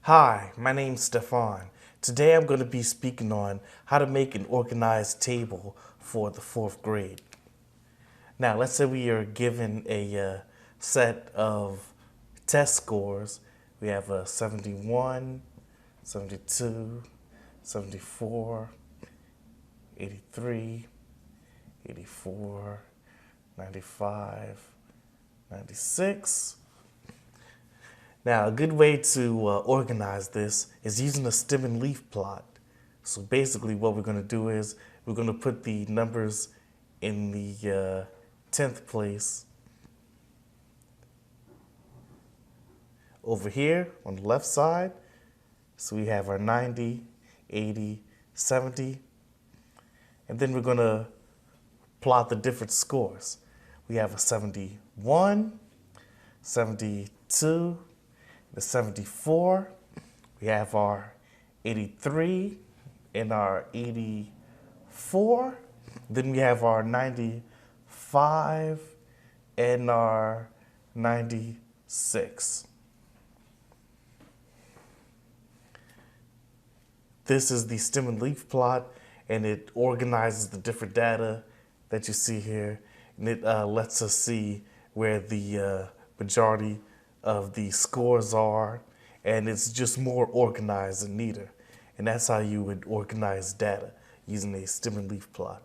Hi, my name's Stefan. Today I'm going to be speaking on how to make an organized table for the fourth grade. Now, let's say we are given a set of test scores. We have a 71, 72, 74, 83, 84, 95, 96. Now, a good way to organize this is using a stem and leaf plot. So basically what we're going to do is we're going to put the numbers in the 10th place over here on the left side. So we have our 90, 80, 70. And then we're going to plot the different scores. We have a 71, 72, the 74, we have our 83 and our 84. Then we have our 95 and our 96. This is the stem and leaf plot, and it organizes the different data that you see here, and it lets us see where the majority of the scores are, and it's just more organized and neater. And that's how you would organize data using a stem and leaf plot.